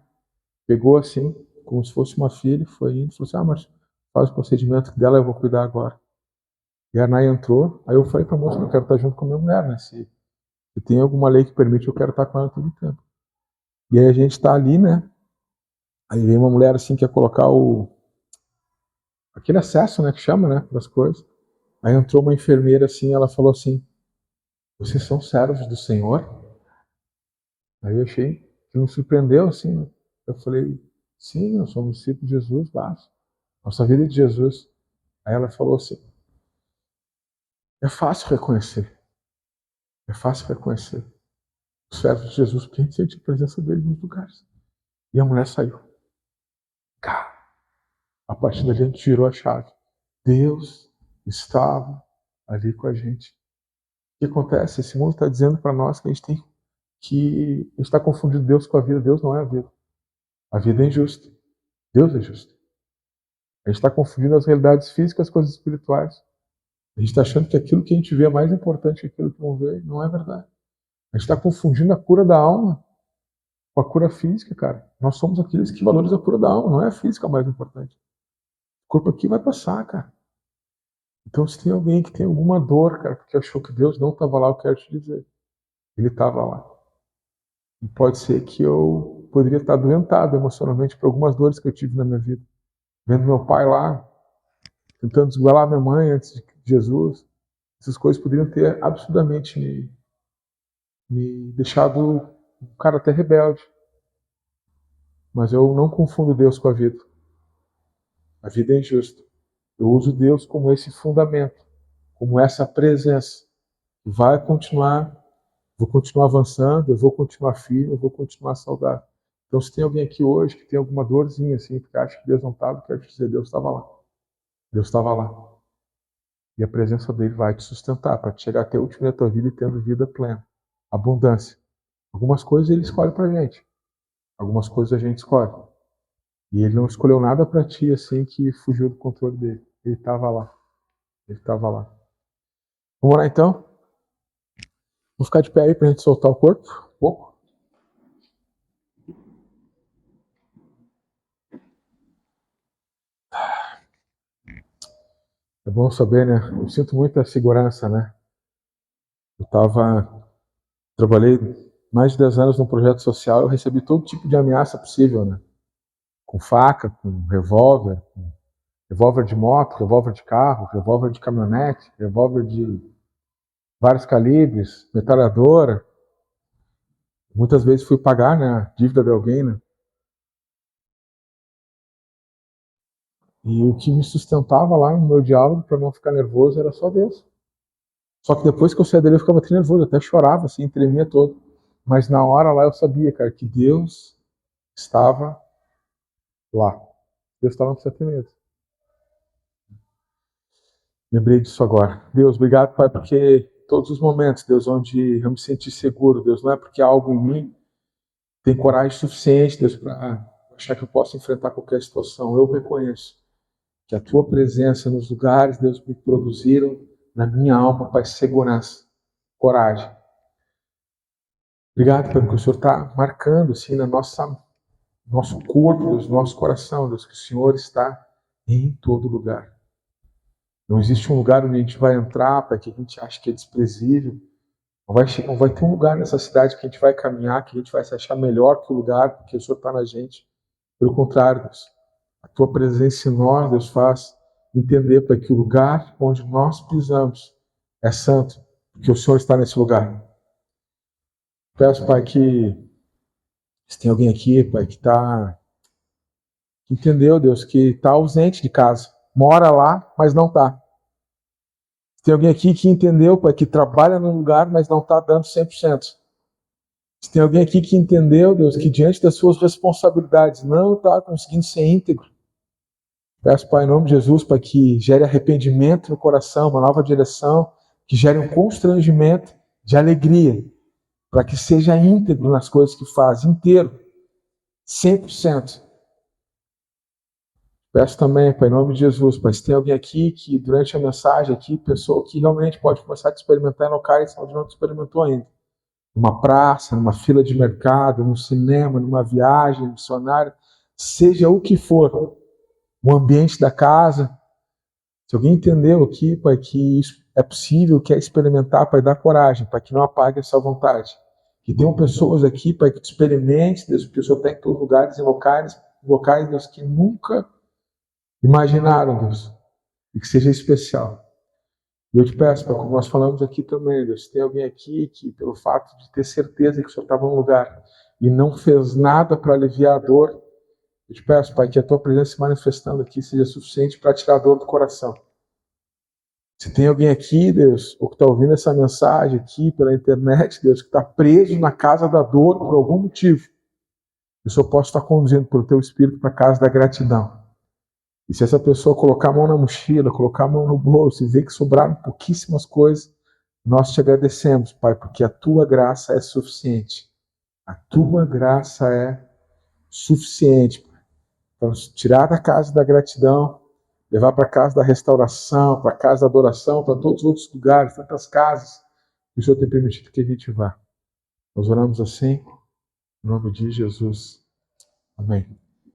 pegou assim, como se fosse uma filha, foi indo, falou assim, mas faz o procedimento dela, eu vou cuidar agora. E a Nai entrou, aí eu falei pra moça que eu quero estar junto com a minha mulher, né? Se tem alguma lei que permite, eu quero estar com ela todo o tempo. E aí a gente tá ali, né? Aí vem uma mulher assim que quer colocar aquele acesso, né, que chama, né, das coisas. Aí entrou uma enfermeira assim, ela falou assim, vocês são servos do Senhor? Aí eu achei que me surpreendeu assim, né? Eu falei, sim, nós somos discípulos de Jesus, nossa vida é de Jesus. Aí ela falou assim, É fácil reconhecer. É fácil reconhecer os servos de Jesus, porque a gente sente a presença dele nos lugares. E a mulher saiu. Cá. A partir dali a gente tirou a chave. Deus estava ali com a gente. O que acontece? Esse mundo está dizendo para nós que a gente está confundindo Deus com a vida. Deus não é a vida. A vida é injusta. Deus é justo. A gente está confundindo as realidades físicas com as espirituais. A gente está achando que aquilo que a gente vê é mais importante que aquilo que não vê. Não é verdade. A gente está confundindo a cura da alma com a cura física, cara. Nós somos aqueles que valorizam a cura da alma. Não é a física mais importante. O corpo aqui vai passar, cara. Então, se tem alguém que tem alguma dor, cara, porque achou que Deus não estava lá, eu quero te dizer. Ele estava lá. E pode ser que eu poderia estar doentado emocionalmente por algumas dores que eu tive na minha vida. Vendo meu pai lá, tentando desgolar minha mãe antes de Jesus. Essas coisas poderiam ter absurdamente me deixado um cara até rebelde. Mas eu não confundo Deus com a vida. A vida é injusta. Eu uso Deus como esse fundamento, como essa presença. Vai continuar, vou continuar avançando, eu vou continuar firme, eu vou continuar saudável. Então, se tem alguém aqui hoje que tem alguma dorzinha assim, porque acha que Deus não estava, quero te dizer, Deus estava lá. Deus estava lá. E a presença dele vai te sustentar para te chegar até o último da tua vida e tendo vida plena. Abundância. Algumas coisas ele escolhe pra gente. Algumas coisas a gente escolhe. E ele não escolheu nada para ti assim que fugiu do controle dele. Ele estava lá. Ele estava lá. Vamos lá então? Vou ficar de pé aí pra gente soltar o corpo um pouco. É bom saber, né? Eu sinto muita segurança, né? Trabalhei mais de 10 anos num projeto social, eu recebi todo tipo de ameaça possível, né? Com faca, com revólver de moto, revólver de carro, revólver de caminhonete, revólver de vários calibres, metralhadora. Muitas vezes fui pagar, né, a dívida de alguém, né? E o que me sustentava lá no meu diálogo para não ficar nervoso era só Deus. Só que depois que eu saí dele eu ficava nervoso, até chorava, assim, tremia todo. Mas na hora lá eu sabia, cara, que Deus estava lá. Deus estava no sentimento. Lembrei disso agora. Deus, obrigado, Pai, porque todos os momentos, Deus, onde eu me senti seguro, Deus, não é porque algo em mim tem coragem suficiente, Deus, para achar que eu posso enfrentar qualquer situação. Eu reconheço que a Tua presença nos lugares, Deus, me produziram na minha alma, Pai, segurança, coragem. Obrigado, Pai, porque o Senhor está marcando, assim, na nosso corpo, Deus, nosso coração, Deus, que o Senhor está em todo lugar. Não existe um lugar onde a gente vai entrar, Pai, que a gente acha que é desprezível. Não vai ter um lugar nessa cidade que a gente vai caminhar, que a gente vai se achar melhor que o lugar, porque o Senhor está na gente. Pelo contrário, Deus, a Tua presença em nós, Deus, faz entender, Pai, que o lugar onde nós pisamos é santo, porque o Senhor está nesse lugar. Peço, Pai, que se tem alguém aqui, Pai, que entendeu, Deus, que está ausente de casa, mora lá, mas não está. Tem alguém aqui que entendeu, Pai, que trabalha num lugar, mas não está dando 100%. Se tem alguém aqui que entendeu, Deus, que diante das suas responsabilidades não está conseguindo ser íntegro. Peço, Pai, em nome de Jesus, para que gere arrependimento no coração, uma nova direção, que gere um constrangimento de alegria, para que seja íntegro nas coisas que faz, inteiro, 100%. Peço também, Pai, em nome de Jesus, Pai, se tem alguém aqui que durante a mensagem aqui pensou que realmente pode começar a te experimentar em locais onde não te experimentou ainda. Numa praça, numa fila de mercado, num cinema, numa viagem missionária, seja o que for, o ambiente da casa. Se alguém entendeu aqui, Pai, que isso é possível, quer experimentar, Pai, dá coragem, Pai, que não apague essa vontade. Que tenham pessoas aqui, Pai, que te experimente, Deus, porque o Senhor está em todos os lugares, em locais, Deus, que nunca imaginaram, Deus, e que seja especial. E eu te peço, Pai, como nós falamos aqui também, Deus, se tem alguém aqui que, pelo fato de ter certeza que o Senhor estava num lugar e não fez nada para aliviar a dor, eu te peço, Pai, que a Tua presença se manifestando aqui seja suficiente para tirar a dor do coração. Se tem alguém aqui, Deus, ou que está ouvindo essa mensagem aqui pela internet, Deus, que está preso na casa da dor por algum motivo, eu só posso estar conduzindo pelo Teu Espírito para a casa da gratidão. E se essa pessoa colocar a mão na mochila, colocar a mão no bolso e ver que sobraram pouquíssimas coisas, nós te agradecemos, Pai, porque a Tua graça é suficiente. A Tua graça é suficiente, Pai, para nos tirar da casa da gratidão, levar para a casa da restauração, para a casa da adoração, para todos os outros lugares, tantas casas que o Senhor tem permitido que a gente vá. Nós oramos assim, em nome de Jesus. Amém.